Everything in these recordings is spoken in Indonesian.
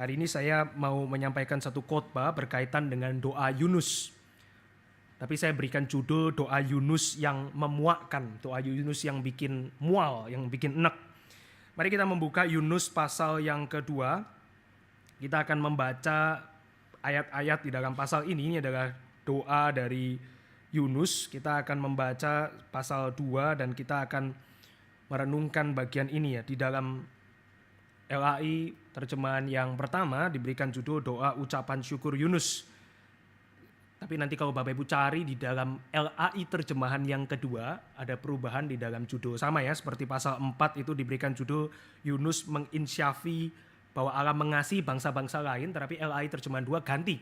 Hari ini saya mau menyampaikan satu khotbah berkaitan dengan doa Yunus. Tapi saya berikan judul doa Yunus yang memuakkan, doa Yunus yang bikin mual, yang bikin enek. Mari kita membuka Yunus pasal yang kedua. Kita akan membaca ayat-ayat di dalam pasal ini adalah doa dari Yunus. Kita akan membaca pasal 2 dan kita akan merenungkan bagian ini ya di dalam LAI terjemahan yang pertama diberikan judul doa ucapan syukur Yunus. Tapi nanti kalau Bapak Ibu cari di dalam LAI terjemahan yang kedua ada perubahan di dalam judul. Sama ya seperti pasal 4 itu diberikan judul Yunus menginsyafi bahwa Allah mengasihi bangsa-bangsa lain. Tapi LAI terjemahan 2 ganti.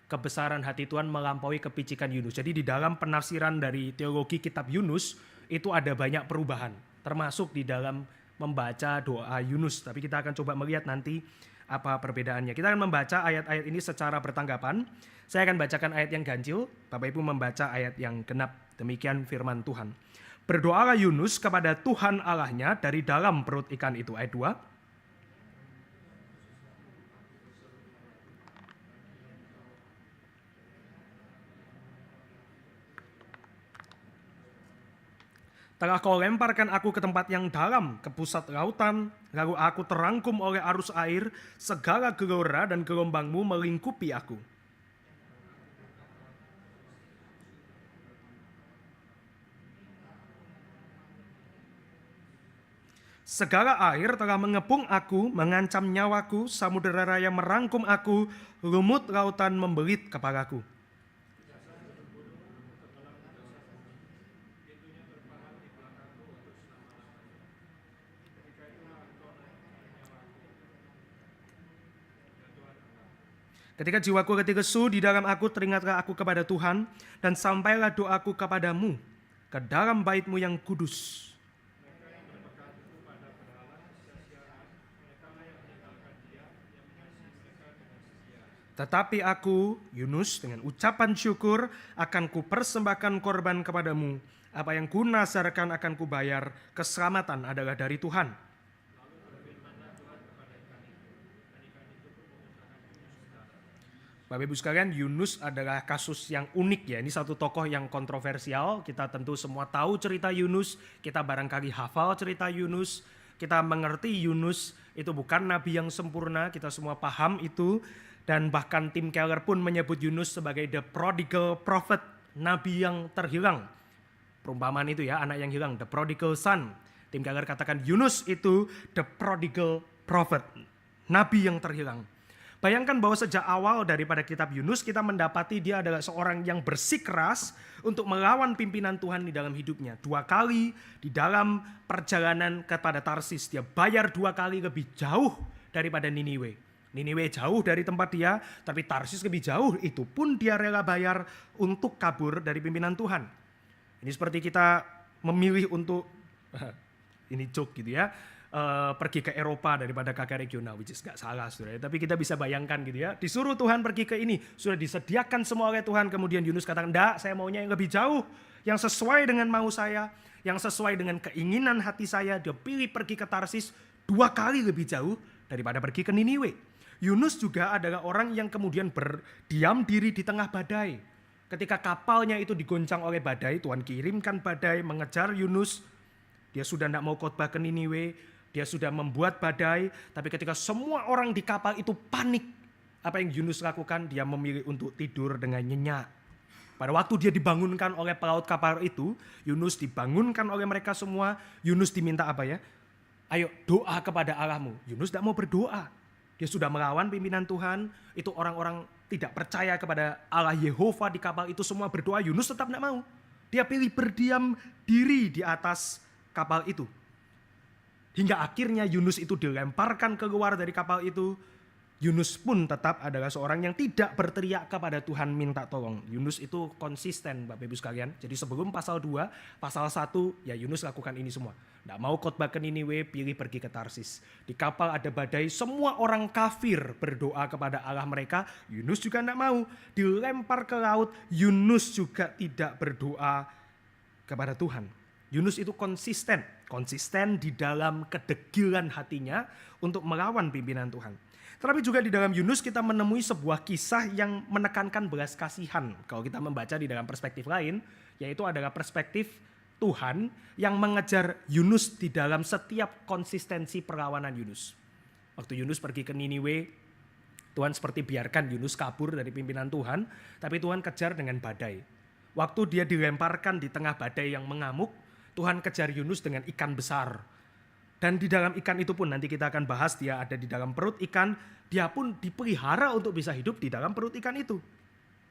Kebesaran hati Tuhan melampaui kepicikan Yunus. Jadi di dalam penafsiran dari teologi kitab Yunus itu ada banyak perubahan. Termasuk di dalam membaca doa Yunus, tapi kita akan coba melihat nanti apa perbedaannya. Kita akan membaca ayat-ayat ini secara bertanggapan. Saya akan bacakan ayat yang ganjil, Bapak Ibu membaca ayat yang genap. Demikian firman Tuhan. Berdoalah Yunus kepada Tuhan Allahnya dari dalam perut ikan itu. Ayat 2. Telah kau lemparkan aku ke tempat yang dalam, ke pusat lautan, lalu aku terangkum oleh arus air, segala gelora dan gelombangmu melingkupi aku. Segala air telah mengepung aku, mengancam nyawaku, samudera raya merangkum aku, lumut lautan membelit kepalaku. Ketika jiwaku letih lesu di dalam aku, teringatlah aku kepada Tuhan, dan sampailah doaku kepadamu, ke dalam bait-Mu yang kudus. Tetapi aku, Yunus, dengan ucapan syukur akan kupersembahkan korban kepadamu. Apa yang kunazarkan akan kubayar, keselamatan adalah dari Tuhan. Bapak Ibu sekalian, Yunus adalah kasus yang unik ya. Ini satu tokoh yang kontroversial. Kita tentu semua tahu cerita Yunus. Kita barangkali hafal cerita Yunus. Kita mengerti Yunus itu bukan nabi yang sempurna. Kita semua paham itu. Dan bahkan Tim Keller pun menyebut Yunus sebagai the prodigal prophet. Nabi yang terhilang. Perumpamaan itu ya, anak yang hilang. The prodigal son. Tim Keller katakan Yunus itu the prodigal prophet. Nabi yang terhilang. Bayangkan bahwa sejak awal daripada kitab Yunus kita mendapati dia adalah seorang yang bersikeras untuk melawan pimpinan Tuhan di dalam hidupnya. 2 kali di dalam perjalanan kepada Tarsis dia bayar 2 kali lebih jauh daripada Niniwe. Niniwe jauh dari tempat dia, tapi Tarsis lebih jauh. Itu pun dia rela bayar untuk kabur dari pimpinan Tuhan. Ini seperti kita memilih untuk, ini joke gitu ya, pergi ke Eropa daripada KK regional, which is gak salah saudara. Tapi kita bisa bayangkan gitu ya, disuruh Tuhan pergi ke ini, sudah disediakan semua oleh Tuhan. Kemudian Yunus katakan, enggak, saya maunya yang lebih jauh, yang sesuai dengan mau saya, yang sesuai dengan keinginan hati saya. Dia pilih pergi ke Tarsis 2 kali lebih jauh daripada pergi ke Niniwe. Yunus juga adalah orang yang kemudian berdiam diri di tengah badai. Ketika kapalnya itu digoncang oleh badai, Tuhan kirimkan badai mengejar Yunus. Dia sudah tidak mau khotbah ke Niniwe. Dia sudah membuat badai, tapi ketika semua orang di kapal itu panik, apa yang Yunus lakukan? Dia memilih untuk tidur dengan nyenyak. Pada waktu dia dibangunkan oleh pelaut kapal itu, Yunus dibangunkan oleh mereka semua. Yunus diminta apa ya? Ayo doa kepada Allahmu. Yunus tidak mau berdoa. Dia sudah melawan pimpinan Tuhan. Itu orang-orang tidak percaya kepada Allah Yehova di kapal itu semua berdoa. Yunus tetap tidak mau. Dia pilih berdiam diri di atas kapal itu. Hingga akhirnya Yunus itu dilemparkan keluar dari kapal itu. Yunus pun tetap adalah seorang yang tidak berteriak kepada Tuhan minta tolong. Yunus itu konsisten Bapak Ibu sekalian. Jadi sebelum pasal 2, pasal 1 ya Yunus lakukan ini semua. Tidak mau khotbah ke Niniwe, pilih pergi ke Tarsis. Di kapal ada badai, semua orang kafir berdoa kepada Allah mereka. Yunus juga tidak mau. Dilempar ke laut, Yunus juga tidak berdoa kepada Tuhan. Yunus itu konsisten di dalam kedegilan hatinya untuk melawan pimpinan Tuhan. Tetapi juga di dalam Yunus kita menemui sebuah kisah yang menekankan belas kasihan. Kalau kita membaca di dalam perspektif lain, yaitu adalah perspektif Tuhan yang mengejar Yunus di dalam setiap konsistensi perlawanan Yunus. Waktu Yunus pergi ke Niniwe, Tuhan seperti biarkan Yunus kabur dari pimpinan Tuhan, tapi Tuhan kejar dengan badai. Waktu dia dilemparkan di tengah badai yang mengamuk, Tuhan kejar Yunus dengan ikan besar. Dan di dalam ikan itu pun nanti kita akan bahas, dia ada di dalam perut ikan, dia pun dipelihara untuk bisa hidup di dalam perut ikan itu.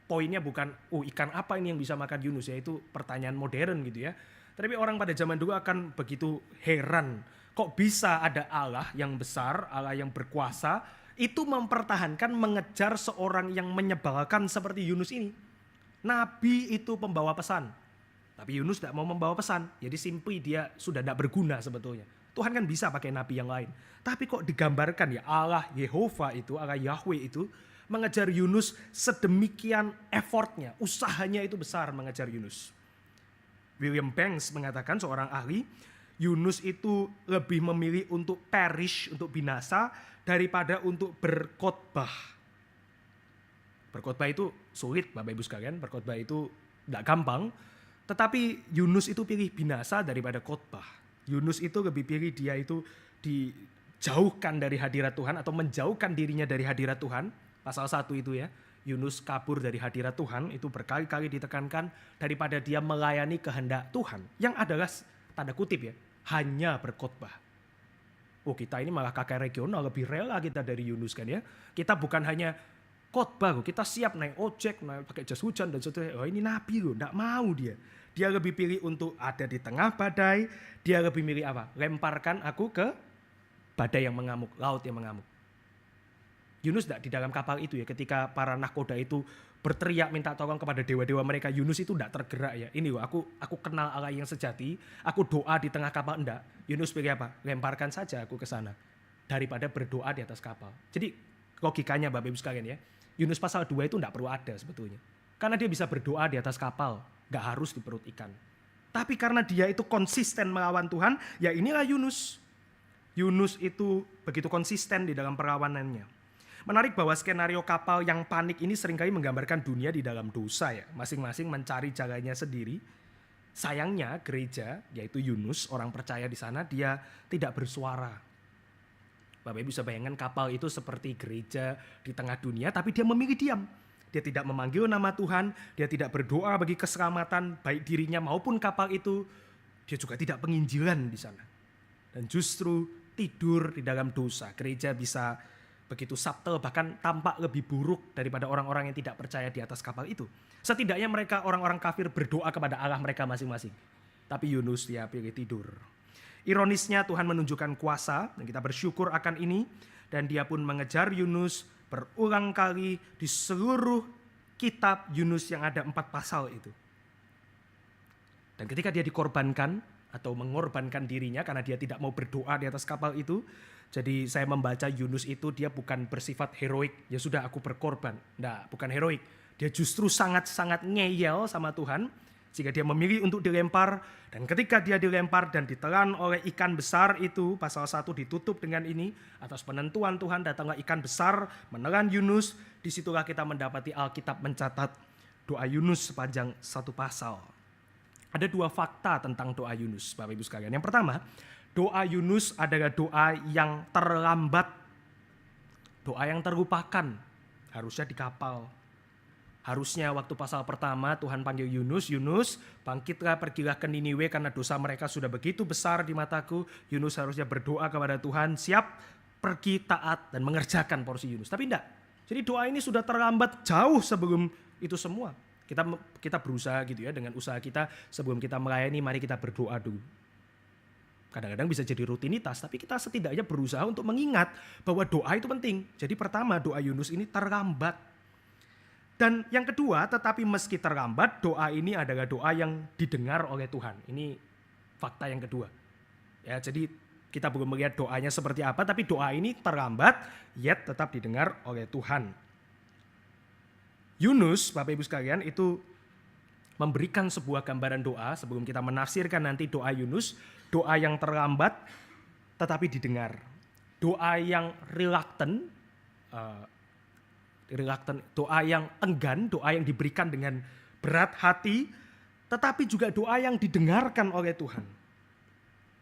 Poinnya bukan, ikan apa ini yang bisa makan Yunus, ya itu pertanyaan modern gitu ya. Tapi orang pada zaman dulu akan begitu heran, kok bisa ada Allah yang besar, Allah yang berkuasa, itu mempertahankan mengejar seorang yang menyebalkan seperti Yunus ini. Nabi itu pembawa pesan, tapi Yunus tidak mau membawa pesan, jadi simply dia sudah tidak berguna sebetulnya. Tuhan kan bisa pakai nabi yang lain. Tapi kok digambarkan ya Allah Yehova itu, Allah Yahweh itu mengejar Yunus sedemikian effortnya, usahanya itu besar mengejar Yunus. William Banks mengatakan, seorang ahli, Yunus itu lebih memilih untuk perish, untuk binasa daripada untuk berkhotbah. Berkhotbah itu sulit Bapak Ibu sekalian, berkhotbah itu tidak gampang. Tetapi Yunus itu pilih binasa daripada khotbah. Yunus itu lebih pilih dia itu dijauhkan dari hadirat Tuhan atau menjauhkan dirinya dari hadirat Tuhan. Pasal 1 itu ya, Yunus kabur dari hadirat Tuhan, itu berkali-kali ditekankan, daripada dia melayani kehendak Tuhan. Yang adalah tanda kutip ya, hanya berkhotbah. Kita ini malah kakak regional, lebih rela kita dari Yunus kan ya. Kita bukan hanya khotbah, kita siap naik ojek, naik pakai jas hujan dan seterusnya. Ini nabi loh, enggak mau dia. Dia lebih pilih untuk ada di tengah badai, dia lebih milih apa? Lemparkan aku ke badai yang mengamuk, laut yang mengamuk. Yunus tidak di dalam kapal itu ya, ketika para nahkoda itu berteriak minta tolong kepada dewa-dewa mereka, Yunus itu tidak tergerak ya. Ini loh, aku kenal Allah yang sejati, aku doa di tengah kapal, enggak. Yunus pilih apa? Lemparkan saja aku ke sana, daripada berdoa di atas kapal. Jadi logikanya Bapak Ibu sekalian ya, Yunus pasal 2 itu enggak perlu ada sebetulnya. Karena dia bisa berdoa di atas kapal, enggak harus di perut ikan. Tapi karena dia itu konsisten melawan Tuhan, ya inilah Yunus. Yunus itu begitu konsisten di dalam perlawanannya. Menarik bahwa skenario kapal yang panik ini seringkali menggambarkan dunia di dalam dosa ya. Masing-masing mencari jalannya sendiri. Sayangnya gereja, yaitu Yunus, orang percaya di sana, dia tidak bersuara. Bapak Ibu bisa bayangkan kapal itu seperti gereja di tengah dunia, tapi dia memilih diam. Dia tidak memanggil nama Tuhan, dia tidak berdoa bagi keselamatan baik dirinya maupun kapal itu. Dia juga tidak penginjilan di sana. Dan justru tidur di dalam dosa. Gereja bisa begitu subtle, bahkan tampak lebih buruk daripada orang-orang yang tidak percaya di atas kapal itu. Setidaknya mereka orang-orang kafir berdoa kepada Allah mereka masing-masing. Tapi Yunus dia pilih tidur. Ironisnya Tuhan menunjukkan kuasa dan kita bersyukur akan ini. Dan dia pun mengejar Yunus berulang kali di seluruh kitab Yunus yang ada 4 pasal itu. Dan ketika dia dikorbankan atau mengorbankan dirinya karena dia tidak mau berdoa di atas kapal itu. Jadi saya membaca Yunus itu dia bukan bersifat heroik, ya sudah aku berkorban. Nah, bukan heroik. Dia justru sangat-sangat ngeyel sama Tuhan. Sehingga dia memilih untuk dilempar. Dan ketika dia dilempar dan ditelan oleh ikan besar itu, pasal 1 ditutup dengan ini. Atas penentuan Tuhan datanglah ikan besar menelan Yunus. Disitulah kita mendapati Alkitab mencatat doa Yunus sepanjang 1 pasal. Ada 2 fakta tentang doa Yunus, Bapak Ibu sekalian. Yang pertama, doa Yunus adalah doa yang terlambat. Doa yang terlupakan. Harusnya di kapal. Harusnya waktu pasal pertama Tuhan panggil Yunus, Yunus bangkitlah pergilah ke Niniwe karena dosa mereka sudah begitu besar di mataku. Yunus harusnya berdoa kepada Tuhan, siap pergi taat dan mengerjakan porsi Yunus. Tapi enggak. Jadi doa ini sudah terlambat jauh sebelum itu semua. Kita berusaha gitu ya, dengan usaha kita sebelum kita melayani mari kita berdoa dulu. Kadang-kadang bisa jadi rutinitas, tapi kita setidaknya berusaha untuk mengingat bahwa doa itu penting. Jadi pertama doa Yunus ini terlambat. Dan yang kedua, tetapi meski terlambat, doa ini adalah doa yang didengar oleh Tuhan. Ini fakta yang kedua. Ya, jadi kita belum melihat doanya seperti apa, tapi doa ini terlambat, yet tetap didengar oleh Tuhan. Yunus, Bapak Ibu sekalian, itu memberikan sebuah gambaran doa sebelum kita menafsirkan nanti doa Yunus, doa yang terlambat tetapi didengar. Doa yang reluctant reluctant, doa yang enggan, doa yang diberikan dengan berat hati, tetapi juga doa yang didengarkan oleh Tuhan.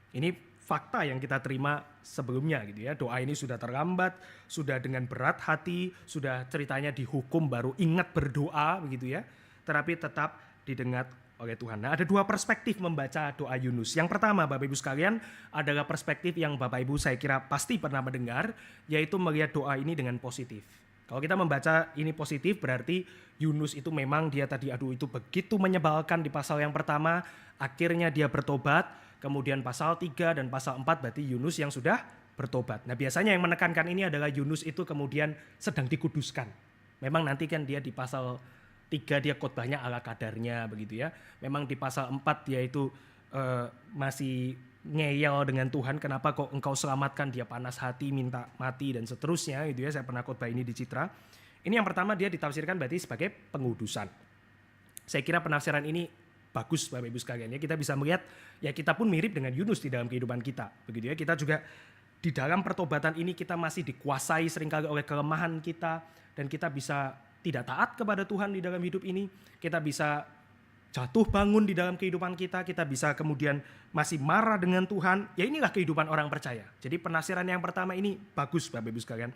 Ini fakta yang kita terima sebelumnya gitu ya. Doa ini sudah terlambat, sudah dengan berat hati, sudah ceritanya dihukum baru ingat berdoa begitu ya. Tetapi tetap didengar oleh Tuhan. Nah, ada dua perspektif membaca doa Yunus. Yang pertama, Bapak Ibu sekalian, adalah perspektif yang Bapak Ibu saya kira pasti pernah mendengar, yaitu melihat doa ini dengan positif. Kalau kita membaca ini positif, berarti Yunus itu memang dia tadi itu begitu menyebalkan di pasal yang pertama, akhirnya dia bertobat. Kemudian pasal 3 dan pasal 4 berarti Yunus yang sudah bertobat. Nah, biasanya yang menekankan ini adalah Yunus itu kemudian sedang dikuduskan. Memang nanti kan dia di pasal 3 dia khotbahnya ala kadarnya begitu ya. Memang di pasal 4 dia itu masih ngeyel dengan Tuhan, kenapa kok engkau selamatkan, dia panas hati, minta mati dan seterusnya gitu ya. Saya pernah khotbah ini di Citra. Ini yang pertama dia ditafsirkan berarti sebagai pengudusan. Saya kira penafsiran ini bagus Bapak Ibu sekalian ya. Kita bisa melihat ya kita pun mirip dengan Yunus di dalam kehidupan kita. Begitu ya. Kita juga di dalam pertobatan ini kita masih dikuasai seringkali oleh kelemahan kita dan kita bisa tidak taat kepada Tuhan di dalam hidup ini. Kita bisa jatuh bangun di dalam kehidupan kita, kita bisa kemudian masih marah dengan Tuhan. Ya inilah kehidupan orang percaya. Jadi penafsiran yang pertama ini bagus Bapak Ibu sekalian.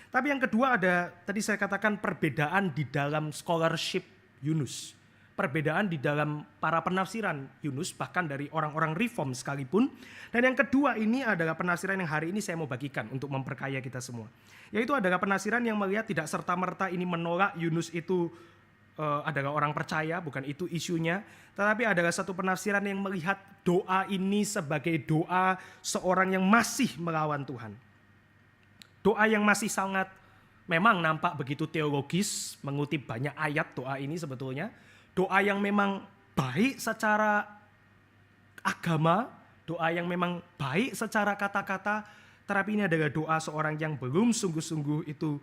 Tapi yang kedua ada tadi saya katakan perbedaan di dalam scholarship Yunus. Perbedaan di dalam para penafsiran Yunus, bahkan dari orang-orang reform sekalipun. Dan yang kedua ini adalah penafsiran yang hari ini saya mau bagikan untuk memperkaya kita semua. Yaitu adalah penafsiran yang melihat tidak serta-merta ini menolak Yunus itu adalah orang percaya, bukan itu isunya. Tetapi adalah satu penafsiran yang melihat doa ini sebagai doa seorang yang masih melawan Tuhan. Doa yang masih sangat memang nampak begitu teologis, mengutip banyak ayat doa ini sebetulnya. Doa yang memang baik secara agama, doa yang memang baik secara kata-kata, tetapi ini adalah doa seorang yang belum sungguh-sungguh itu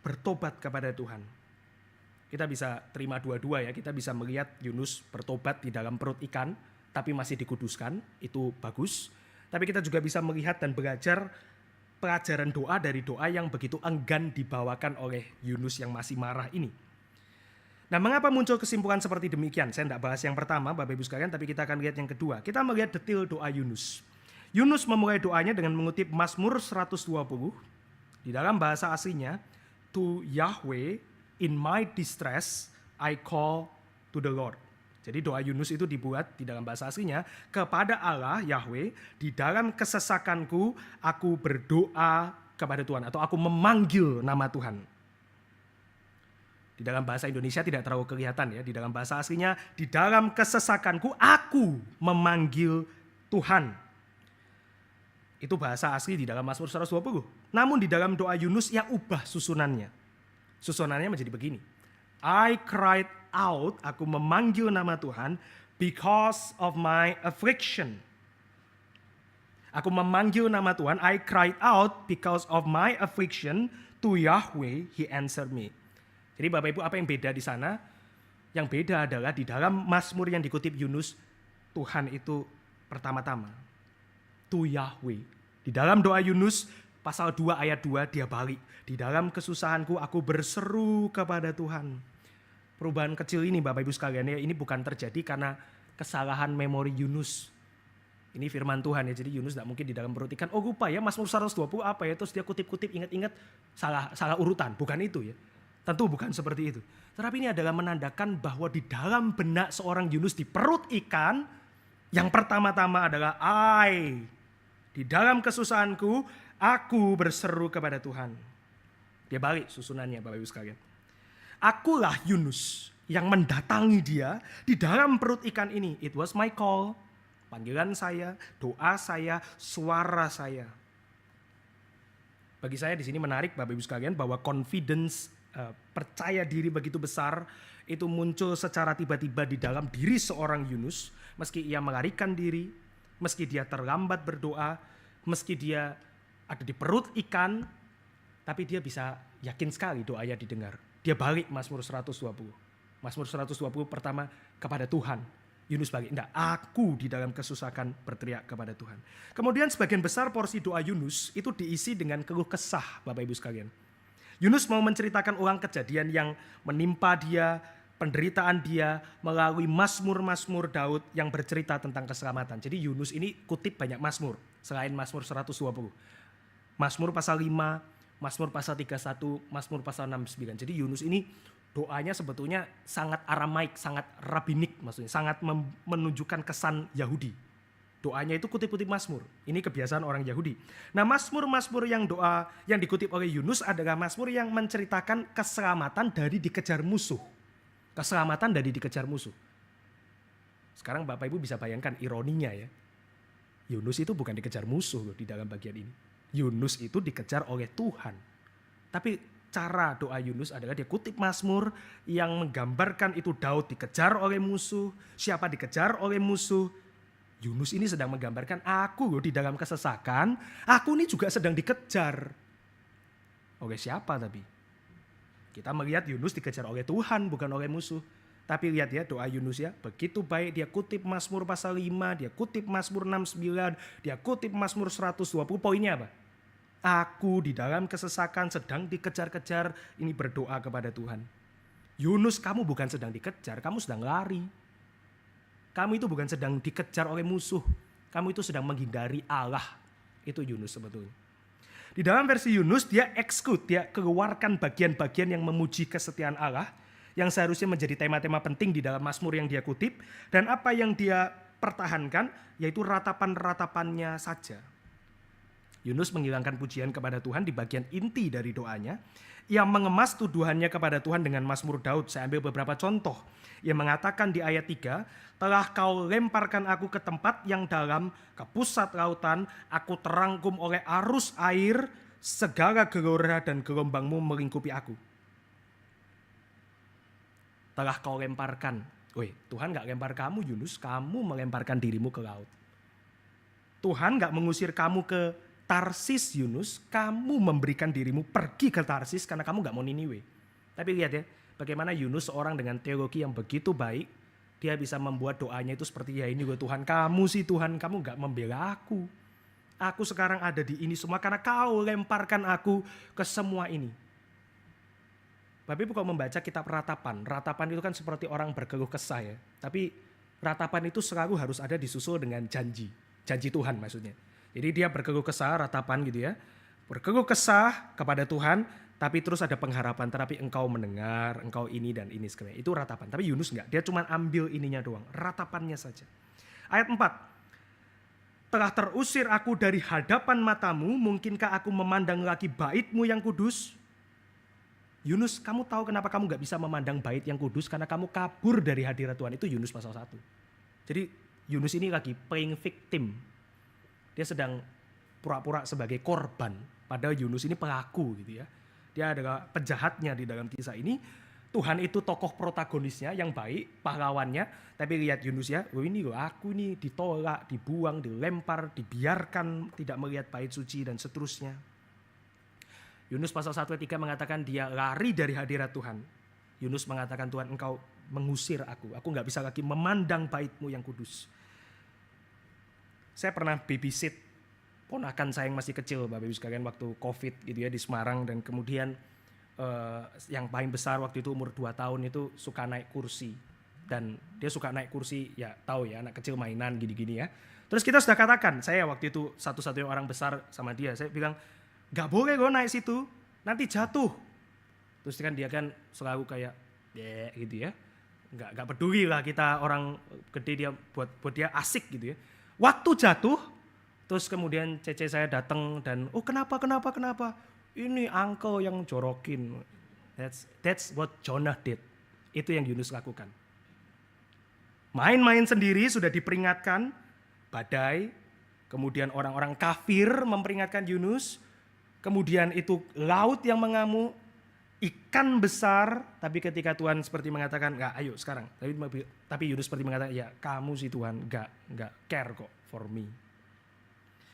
bertobat kepada Tuhan. Kita bisa terima dua-dua ya, kita bisa melihat Yunus bertobat di dalam perut ikan, tapi masih dikuduskan, itu bagus. Tapi kita juga bisa melihat dan belajar pelajaran doa dari doa yang begitu enggan dibawakan oleh Yunus yang masih marah ini. Nah, mengapa muncul kesimpulan seperti demikian? Saya tidak bahas yang pertama, Bapak Ibu sekalian, tapi kita akan lihat yang kedua. Kita melihat detail doa Yunus. Yunus memulai doanya dengan mengutip Mazmur 120. Di dalam bahasa aslinya, to Yahweh in my distress I call to the Lord. Jadi doa Yunus itu dibuat di dalam bahasa aslinya, kepada Allah Yahweh, di dalam kesesakanku aku berdoa kepada Tuhan, atau aku memanggil nama Tuhan. Di dalam bahasa Indonesia tidak terlalu kelihatan ya. Di dalam bahasa aslinya, di dalam kesesakanku aku memanggil Tuhan. Itu bahasa asli di dalam Mazmur 120. Namun di dalam doa Yunus yang ubah susunannya. Susunannya menjadi begini. I cried out, aku memanggil nama Tuhan because of my affliction. Aku memanggil nama Tuhan, I cried out because of my affliction to Yahweh, he answered me. Jadi Bapak Ibu, apa yang beda di sana? Yang beda adalah di dalam Mazmur yang dikutip Yunus, Tuhan itu pertama-tama. To Yahweh. Di dalam doa Yunus, pasal 2 ayat 2 dia balik. Di dalam kesusahanku aku berseru kepada Tuhan. Perubahan kecil ini Bapak Ibu sekalian ya, ini bukan terjadi karena kesalahan memori Yunus. Ini firman Tuhan ya, jadi Yunus tidak mungkin di dalam perut ikan. Oh lupa ya, Mazmur 120 apa ya, terus dia kutip-kutip ingat-ingat salah urutan. Bukan itu ya. Tentu bukan seperti itu. Tetapi ini adalah menandakan bahwa di dalam benak seorang Yunus di perut ikan, yang pertama-tama adalah di dalam kesusahanku, aku berseru kepada Tuhan. Dia balik susunannya Bapak Ibu sekalian. Akulah Yunus yang mendatangi dia di dalam perut ikan ini. It was my call. Panggilan saya, doa saya, suara saya. Bagi saya di sini menarik Bapak Ibu sekalian bahwa confidence, percaya diri begitu besar itu muncul secara tiba-tiba di dalam diri seorang Yunus. Meski ia melarikan diri, meski dia terlambat berdoa, meski dia ada di perut ikan, tapi dia bisa yakin sekali doanya didengar. Dia balik Mazmur 120. Mazmur 120 pertama kepada Tuhan. Yunus balik, enggak, aku di dalam kesusahan berteriak kepada Tuhan. Kemudian sebagian besar porsi doa Yunus itu diisi dengan keluh kesah Bapak Ibu sekalian. Yunus mau menceritakan ulang kejadian yang menimpa dia, penderitaan dia melalui Mazmur-Mazmur Daud yang bercerita tentang keselamatan. Jadi Yunus ini kutip banyak Mazmur selain Mazmur 120. Mazmur pasal 5, Mazmur pasal 31, Mazmur pasal 69. Jadi Yunus ini doanya sebetulnya sangat Aramaik, sangat rabbinik, maksudnya sangat menunjukkan kesan Yahudi. Doanya itu kutip-kutip Mazmur. Ini kebiasaan orang Yahudi. Nah, Mazmur-Mazmur yang doa yang dikutip oleh Yunus adalah Mazmur yang menceritakan keselamatan dari dikejar musuh. Keselamatan dari dikejar musuh. Sekarang Bapak Ibu bisa bayangkan ironinya ya. Yunus itu bukan dikejar musuh loh di dalam bagian ini. Yunus itu dikejar oleh Tuhan. Tapi cara doa Yunus adalah dia kutip Mazmur yang menggambarkan itu Daud dikejar oleh musuh. Siapa dikejar oleh musuh? Yunus ini sedang menggambarkan aku loh di dalam kesesakan, aku ini juga sedang dikejar. Oleh siapa tapi? Kita melihat Yunus dikejar oleh Tuhan bukan oleh musuh. Tapi lihat ya doa Yunus ya, begitu baik dia kutip Mazmur pasal 5, dia kutip Mazmur 69, dia kutip Mazmur 120, poinnya apa? Aku di dalam kesesakan sedang dikejar-kejar, ini berdoa kepada Tuhan. Yunus, kamu bukan sedang dikejar, kamu sedang lari. Kamu itu bukan sedang dikejar oleh musuh. Kamu itu sedang menghindari Allah. Itu Yunus sebetulnya. Di dalam versi Yunus dia exclude, dia keluarkan bagian-bagian yang memuji kesetiaan Allah. Yang seharusnya menjadi tema-tema penting di dalam Mazmur yang dia kutip. Dan apa yang dia pertahankan yaitu ratapan-ratapannya saja. Yunus menghilangkan pujian kepada Tuhan di bagian inti dari doanya. Ia mengemas tuduhannya kepada Tuhan dengan Mazmur Daud. Saya ambil beberapa contoh. Ia mengatakan di ayat 3, telah kau lemparkan aku ke tempat yang dalam, ke pusat lautan, aku terangkum oleh arus air, segala gelora dan gelombangmu melingkupi aku. Telah kau lemparkan. Tuhan gak lempar kamu Yunus, kamu melemparkan dirimu ke laut. Tuhan gak mengusir kamu ke Tarsis Yunus, kamu memberikan dirimu pergi ke Tarsis karena kamu gak mau Niniwe. Tapi lihat ya, bagaimana Yunus seorang dengan teologi yang begitu baik, dia bisa membuat doanya itu seperti ya ini gue Tuhan, kamu sih Tuhan, kamu gak membela aku. Aku sekarang ada di ini semua karena kau lemparkan aku ke semua ini. Bapak Ibu kalau membaca kitab ratapan, ratapan itu kan seperti orang berkeluh kesah ya. Tapi ratapan itu selalu harus ada disusul dengan janji, janji Tuhan maksudnya. Jadi dia berkeluh kesah, ratapan gitu ya. Berkeluh kesah kepada Tuhan, tapi terus ada pengharapan, tetapi engkau mendengar, engkau ini dan ini sekalian. Itu ratapan, tapi Yunus enggak, dia cuma ambil ininya doang, ratapannya saja. Ayat 4, telah terusir aku dari hadapan matamu, mungkinkah aku memandang lagi bait-Mu yang kudus? Yunus, kamu tahu kenapa kamu gak bisa memandang bait yang kudus? Karena kamu kabur dari hadirat Tuhan, itu Yunus pasal 1. Jadi Yunus ini lagi playing victim. Dia sedang pura-pura sebagai korban, padahal Yunus ini pelaku gitu ya. Dia adalah penjahatnya di dalam kisah ini. Tuhan itu tokoh protagonisnya yang baik, pahlawannya. Tapi lihat Yunus ya, ini loh aku nih ditolak, dibuang, dilempar, dibiarkan, tidak melihat bait suci dan seterusnya. Yunus pasal 1 ayat 3 mengatakan dia lari dari hadirat Tuhan. Yunus mengatakan Tuhan engkau mengusir aku gak bisa lagi memandang bait-Mu yang kudus. Saya pernah babysit ponakan saya yang masih kecil Bapak Ibu sekalian waktu COVID gitu ya di Semarang, dan kemudian yang paling besar waktu itu umur 2 tahun itu suka naik kursi, dan dia suka naik kursi ya tahu ya anak kecil mainan gini-gini ya. Terus kita sudah katakan, saya waktu itu satu-satunya orang besar sama dia, saya bilang gak boleh lo naik situ, nanti jatuh. Terus kan dia kan selalu kayak gitu ya, gak peduli lah kita orang gede, dia buat dia asik gitu ya. Waktu jatuh, terus kemudian cece saya datang dan kenapa? Ini uncle yang jorokin. That's what Jonah did. Itu yang Yunus lakukan. Main-main sendiri sudah diperingatkan, badai, kemudian orang-orang kafir memperingatkan Yunus, kemudian itu laut yang mengamuk, ikan besar, tapi ketika Tuhan seperti mengatakan, enggak ayo sekarang. Tapi Yunus seperti mengatakan, ya kamu sih Tuhan, enggak care kok for me.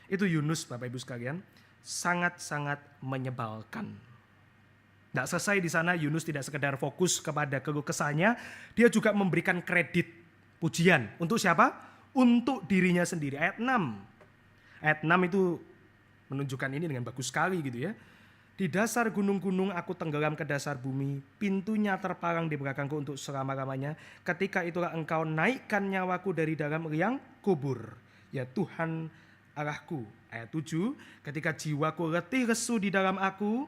Itu Yunus Bapak Ibu sekalian, sangat-sangat menyebalkan. Enggak selesai di sana, Yunus tidak sekedar fokus kepada keluh kesahnya, dia juga memberikan kredit pujian. Untuk siapa? Untuk dirinya sendiri. Ayat 6. Ayat 6 itu menunjukkan ini dengan bagus sekali gitu ya. Di dasar gunung-gunung aku tenggelam ke dasar bumi, pintunya terpalang di belakangku untuk selama-lamanya. Ketika itulah engkau naikkan nyawaku dari dalam liang kubur. Ya Tuhan Allahku. Ayat 7, ketika jiwaku letih lesu di dalam aku,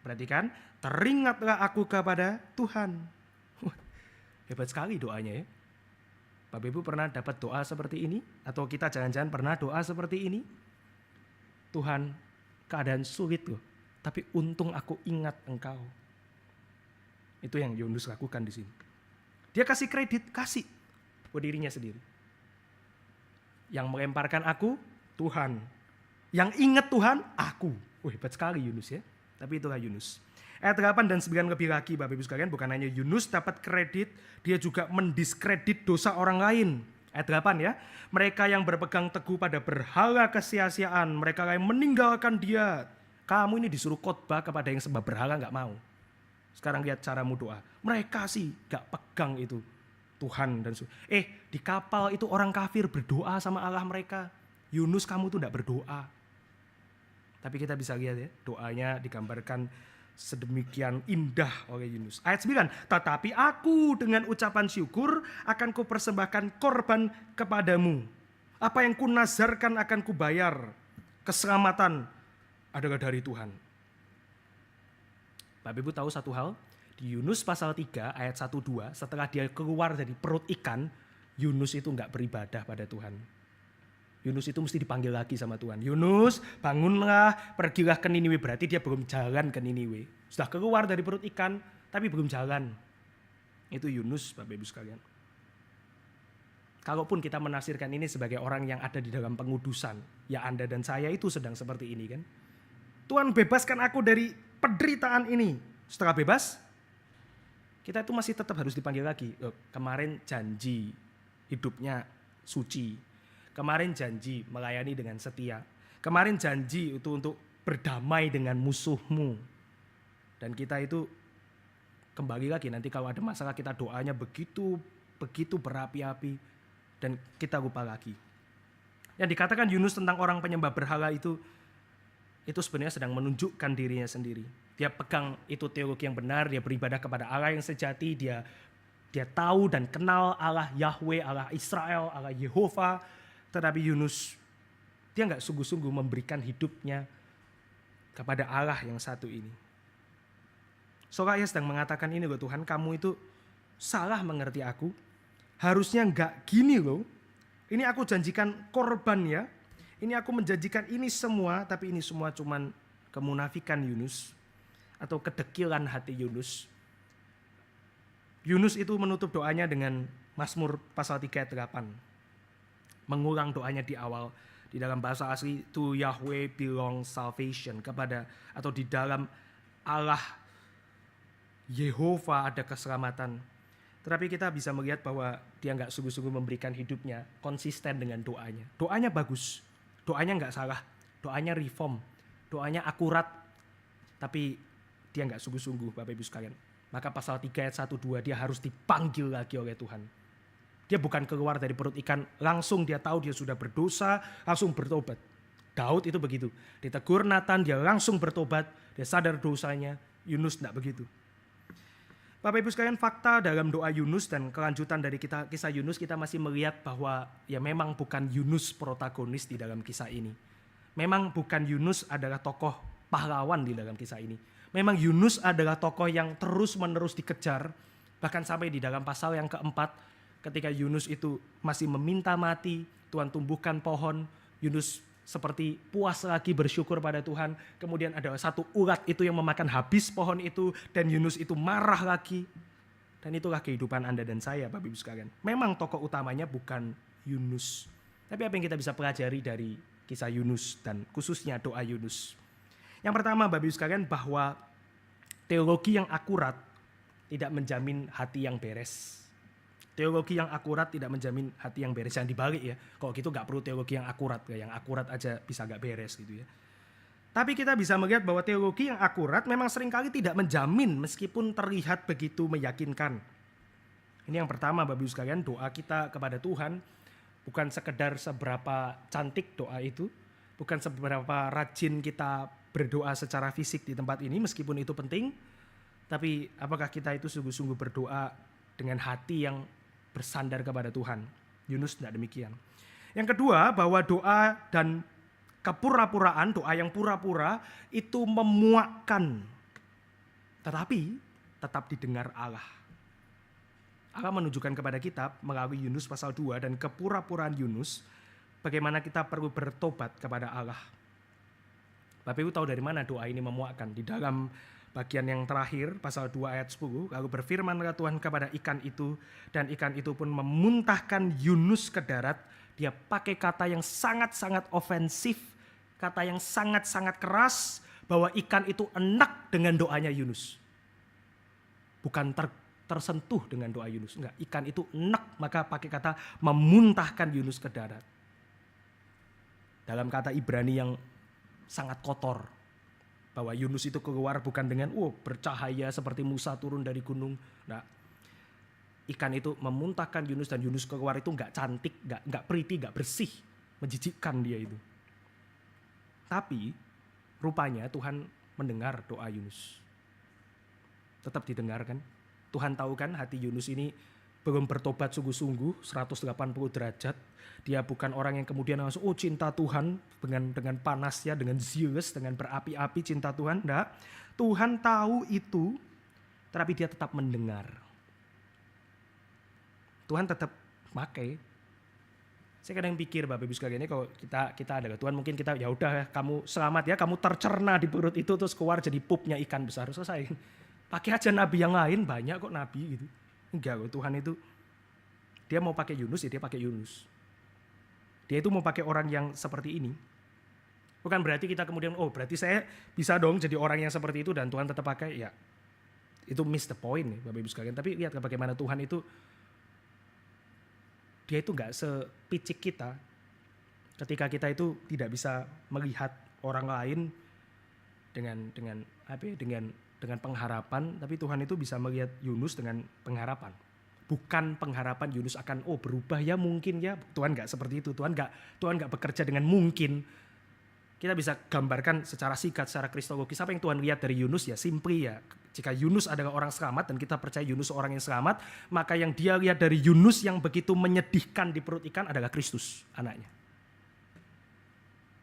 perhatikan, teringatlah aku kepada Tuhan. Hebat sekali doanya ya. Bapak Ibu pernah dapat doa seperti ini? Atau kita jangan-jangan pernah doa seperti ini? Tuhan, keadaan sulit loh. Tapi untung aku ingat engkau. Itu yang Yunus lakukan di sini. Dia kasih kredit, kasih buat dirinya sendiri. Yang melemparkan aku, Tuhan. Yang ingat Tuhan, aku. Hebat sekali Yunus ya. Tapi itulah Yunus. Ayat 8 dan 9 lebih lagi Bapak Ibu sekalian, bukan hanya Yunus dapat kredit, dia juga mendiskredit dosa orang lain. Ayat 8 ya. Mereka yang berpegang teguh pada berhala kesia-siaan, mereka yang meninggalkan dia. Kamu ini disuruh khotbah kepada yang sembah berhala gak mau. Sekarang lihat caramu doa. Mereka sih gak pegang itu Tuhan dan di kapal itu orang kafir berdoa sama Allah mereka. Yunus, kamu tuh gak berdoa. Tapi kita bisa lihat ya, doanya digambarkan sedemikian indah oleh Yunus. Ayat 9, tetapi aku dengan ucapan syukur akan kupersembahkan korban kepadamu. Apa yang kunazarkan akan kubayar. Keselamatan adalah dari Tuhan. Bapak Ibu tahu satu hal, di Yunus pasal 3 ayat 1-2, setelah dia keluar dari perut ikan, Yunus itu enggak beribadah pada Tuhan. Yunus itu mesti dipanggil lagi sama Tuhan. Yunus, bangunlah, pergilah ke Niniwe. Berarti dia belum jalan ke Niniwe. Sudah keluar dari perut ikan, tapi belum jalan. Itu Yunus, Bapak Ibu sekalian. Kalaupun kita menafsirkan ini sebagai orang yang ada di dalam pengudusan, ya Anda dan saya itu sedang seperti ini kan. Tuhan, bebaskan aku dari penderitaan ini. Setelah bebas, kita itu masih tetap harus dipanggil lagi. Kemarin janji hidupnya suci. Kemarin janji melayani dengan setia. Kemarin janji itu untuk berdamai dengan musuhmu. Dan kita itu kembali lagi, nanti kalau ada masalah kita doanya begitu berapi-api. Dan kita lupa lagi. Yang dikatakan Yunus tentang orang penyembah berhala itu sebenarnya sedang menunjukkan dirinya sendiri. Dia pegang itu teologi yang benar, dia beribadah kepada Allah yang sejati, dia tahu dan kenal Allah Yahweh, Allah Israel, Allah Yehova. Tetapi Yunus, dia nggak sungguh-sungguh memberikan hidupnya kepada Allah yang satu ini. Soalnya sedang mengatakan ini loh, Tuhan, kamu itu salah mengerti aku. Harusnya nggak gini loh. Ini aku janjikan korban ya. Ini aku menjanjikan ini semua, tapi ini semua cuman kemunafikan Yunus atau kedekilan hati Yunus. Yunus itu menutup doanya dengan Mazmur pasal 3 ayat 8. Mengulang doanya di awal. Di dalam bahasa asli, to Yahweh belong salvation, kepada atau di dalam Allah Yehova ada keselamatan. Tetapi kita bisa melihat bahwa dia nggak sungguh-sungguh memberikan hidupnya konsisten dengan doanya. Doanya bagus. Doanya nggak salah, doanya reform, doanya akurat, tapi dia nggak sungguh-sungguh Bapak Ibu sekalian. Maka pasal 3 ayat 1-2 dia harus dipanggil lagi oleh Tuhan. Dia bukan keluar dari perut ikan, langsung dia tahu dia sudah berdosa, langsung bertobat. Daud itu begitu, ditegur Nathan, dia langsung bertobat, dia sadar dosanya. Yunus tidak begitu. Bapak Ibu sekalian, fakta dalam doa Yunus dan kelanjutan dari kisah Yunus, kita masih melihat bahwa ya memang bukan Yunus protagonis di dalam kisah ini. Memang bukan Yunus adalah tokoh pahlawan di dalam kisah ini. Memang Yunus adalah tokoh yang terus-menerus dikejar, bahkan sampai di dalam pasal yang keempat, ketika Yunus itu masih meminta mati, Tuhan tumbuhkan pohon, Yunus seperti puas lagi bersyukur pada Tuhan. Kemudian ada satu ulat itu yang memakan habis pohon itu, dan Yunus itu marah lagi. Dan itulah kehidupan Anda dan saya, Bapak Ibu sekalian. Memang tokoh utamanya bukan Yunus. Tapi apa yang kita bisa pelajari dari kisah Yunus dan khususnya doa Yunus? Yang pertama, Bapak Ibu sekalian, bahwa teologi yang akurat tidak menjamin hati yang beres. Teologi yang akurat tidak menjamin hati yang beres. Yang dibalik ya, kalau gitu gak perlu teologi yang akurat. Yang akurat aja bisa gak beres gitu ya. Tapi kita bisa melihat bahwa teologi yang akurat memang seringkali tidak menjamin meskipun terlihat begitu meyakinkan. Ini yang pertama Bapak Ibu sekalian, doa kita kepada Tuhan bukan sekedar seberapa cantik doa itu, bukan seberapa rajin kita berdoa secara fisik di tempat ini meskipun itu penting, tapi apakah kita itu sungguh-sungguh berdoa dengan hati yang bersandar kepada Tuhan? Yunus tidak demikian. Yang kedua, bahwa doa dan kepura-puraan, doa yang pura-pura itu memuakkan, tetapi tetap didengar Allah. Allah menunjukkan kepada kita melalui Yunus pasal 2 dan kepura-puraan Yunus, bagaimana kita perlu bertobat kepada Allah. Bapak Ibu tahu dari mana doa ini memuakkan? Di dalam bagian yang terakhir, pasal 2 ayat 10, lalu berfirmanlah Tuhan kepada ikan itu, dan ikan itu pun memuntahkan Yunus ke darat. Dia pakai kata yang sangat-sangat ofensif, kata yang sangat-sangat keras, bahwa ikan itu enak dengan doanya Yunus. Bukan tersentuh dengan doa Yunus, enggak. Ikan itu enak, maka pakai kata memuntahkan Yunus ke darat. Dalam kata Ibrani yang sangat kotor, bahwa Yunus itu keluar bukan dengan bercahaya seperti Musa turun dari gunung. Nah, ikan itu memuntahkan Yunus dan Yunus keluar itu enggak cantik, enggak pretty, enggak bersih, menjijikkan dia itu. Tapi rupanya Tuhan mendengar doa Yunus. Tetap didengarkan. Tuhan tahu kan hati Yunus ini belum bertobat sungguh-sungguh 180 derajat. Dia bukan orang yang kemudian langsung cinta Tuhan dengan panasnya, dengan zealous, dengan berapi-api cinta Tuhan. Enggak. Tuhan tahu itu, tetapi dia tetap mendengar. Tuhan tetap pakai. Saya kadang pikir Bapak Ibu sekalian ini kalau kita adalah Tuhan, mungkin kita ya udah kamu selamat ya, kamu tercerna di perut itu terus keluar jadi pupnya ikan besar, selesai. Pakai aja nabi yang lain, banyak kok nabi gitu. Enggak kok, Tuhan itu dia mau pakai Yunus ya dia pakai Yunus. Dia itu mau pakai orang yang seperti ini. Bukan berarti kita kemudian berarti saya bisa dong jadi orang yang seperti itu dan Tuhan tetap pakai, ya. Itu miss the point nih Bapak Ibu sekalian. Tapi lihat bagaimana Tuhan itu dia itu enggak sepicik kita ketika kita itu tidak bisa melihat orang lain dengan pengharapan, tapi Tuhan itu bisa melihat Yunus dengan pengharapan. Bukan pengharapan Yunus akan berubah ya mungkin ya. Tuhan enggak seperti itu. Tuhan enggak bekerja dengan mungkin. Kita bisa gambarkan secara singkat, secara kristologis apa yang Tuhan lihat dari Yunus ya simply ya. Jika Yunus adalah orang selamat dan kita percaya Yunus orang yang selamat, maka yang dia lihat dari Yunus yang begitu menyedihkan di perut ikan adalah Kristus, anaknya.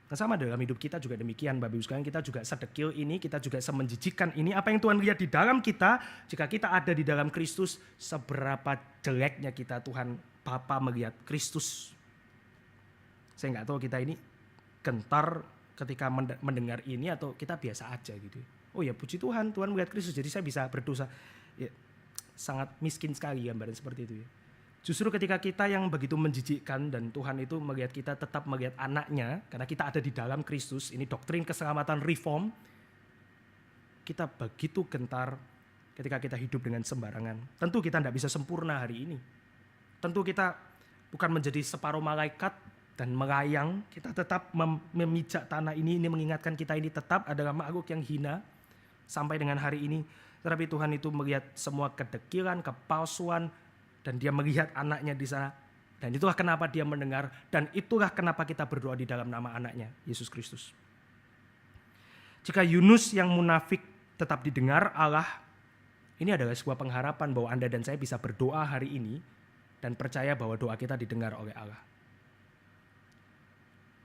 Nah, sama dalam hidup kita juga demikian Bapak Ibu sekalian, kita juga sedekil ini, kita juga semenjijikan ini. Apa yang Tuhan lihat di dalam kita, jika kita ada di dalam Kristus, seberapa jeleknya kita Tuhan Bapa melihat Kristus. Saya nggak tahu kita ini gentar ketika mendengar ini atau kita biasa aja gitu. Oh ya puji Tuhan, Tuhan melihat Kristus jadi saya bisa berdosa. Ya, sangat miskin sekali gambaran seperti itu ya. Justru ketika kita yang begitu menjijikkan dan Tuhan itu melihat kita tetap melihat anaknya, karena kita ada di dalam Kristus, ini doktrin keselamatan reform, kita begitu gentar ketika kita hidup dengan sembarangan. Tentu kita tidak bisa sempurna hari ini. Tentu kita bukan menjadi separuh malaikat dan melayang, kita tetap memijak tanah ini mengingatkan kita ini tetap adalah makhluk yang hina sampai dengan hari ini. Tetapi Tuhan itu melihat semua kedekilan, kepalsuan, dan dia melihat anaknya di sana. Dan itulah kenapa dia mendengar. Dan itulah kenapa kita berdoa di dalam nama anaknya, Yesus Kristus. Jika Yunus yang munafik tetap didengar Allah, ini adalah sebuah pengharapan bahwa Anda dan saya bisa berdoa hari ini. Dan percaya bahwa doa kita didengar oleh Allah.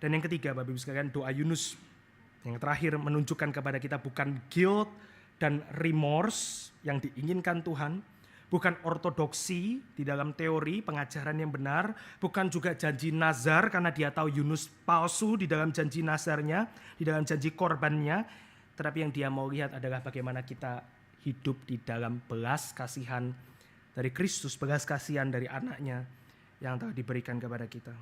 Dan yang ketiga Bapak Ibu sekalian, doa Yunus yang terakhir menunjukkan kepada kita bukan guilt dan remorse yang diinginkan Tuhan. Bukan ortodoksi di dalam teori pengajaran yang benar, bukan juga janji nazar karena dia tahu Yunus palsu di dalam janji nazarnya, di dalam janji korbannya, tetapi yang dia mau lihat adalah bagaimana kita hidup di dalam belas kasihan dari Kristus, belas kasihan dari anaknya yang telah diberikan kepada kita.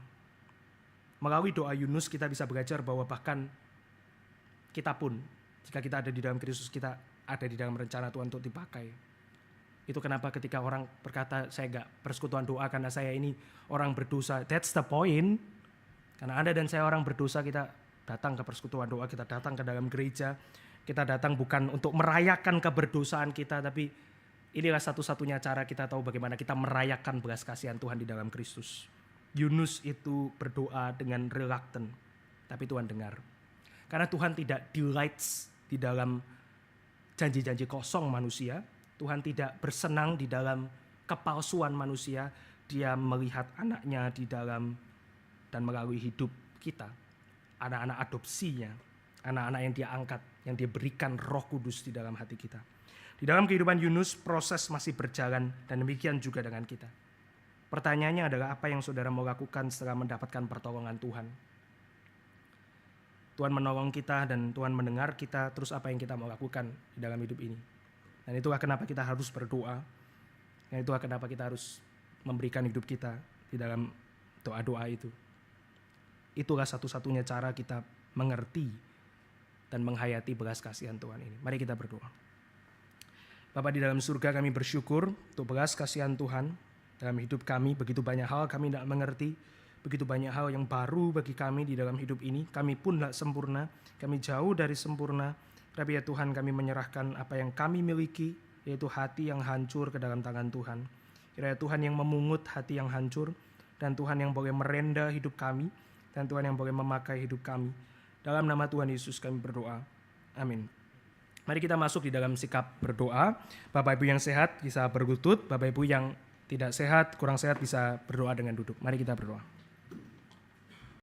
Melalui doa Yunus kita bisa belajar bahwa bahkan kita pun, jika kita ada di dalam Kristus, kita ada di dalam rencana Tuhan untuk dipakai. Itu kenapa ketika orang berkata saya enggak persekutuan doa karena saya ini orang berdosa. That's the point. Karena Anda dan saya orang berdosa, kita datang ke persekutuan doa, kita datang ke dalam gereja. Kita datang bukan untuk merayakan keberdosaan kita, tapi inilah satu-satunya cara kita tahu bagaimana kita merayakan belas kasihan Tuhan di dalam Kristus. Yunus itu berdoa dengan reluctant, tapi Tuhan dengar. Karena Tuhan tidak delights di dalam janji-janji kosong manusia. Tuhan tidak bersenang di dalam kepalsuan manusia. Dia melihat anaknya di dalam dan melalui hidup kita. Anak-anak adopsinya, anak-anak yang dia angkat, yang dia berikan Roh Kudus di dalam hati kita. Di dalam kehidupan Yunus, proses masih berjalan dan demikian juga dengan kita. Pertanyaannya adalah apa yang saudara mau lakukan setelah mendapatkan pertolongan Tuhan? Tuhan menolong kita dan Tuhan mendengar kita, terus apa yang kita mau lakukan di dalam hidup ini? Dan itulah kenapa kita harus berdoa. Dan itulah kenapa kita harus memberikan hidup kita di dalam doa-doa itu. Itulah satu-satunya cara kita mengerti dan menghayati belas kasihan Tuhan ini. Mari kita berdoa. Bapa di dalam surga, kami bersyukur untuk belas kasihan Tuhan dalam hidup kami. Begitu banyak hal kami tidak mengerti, begitu banyak hal yang baru bagi kami di dalam hidup ini. Kami pun tidak sempurna, kami jauh dari sempurna. Tapi ya Tuhan, kami menyerahkan apa yang kami miliki, yaitu hati yang hancur ke dalam tangan Tuhan. Kiranya Tuhan yang memungut hati yang hancur, dan Tuhan yang boleh merenda hidup kami, dan Tuhan yang boleh memakai hidup kami. Dalam nama Tuhan Yesus kami berdoa. Amin. Mari kita masuk di dalam sikap berdoa. Bapak Ibu yang sehat bisa berlutut, Bapak Ibu yang tidak sehat, kurang sehat bisa berdoa dengan duduk. Mari kita berdoa.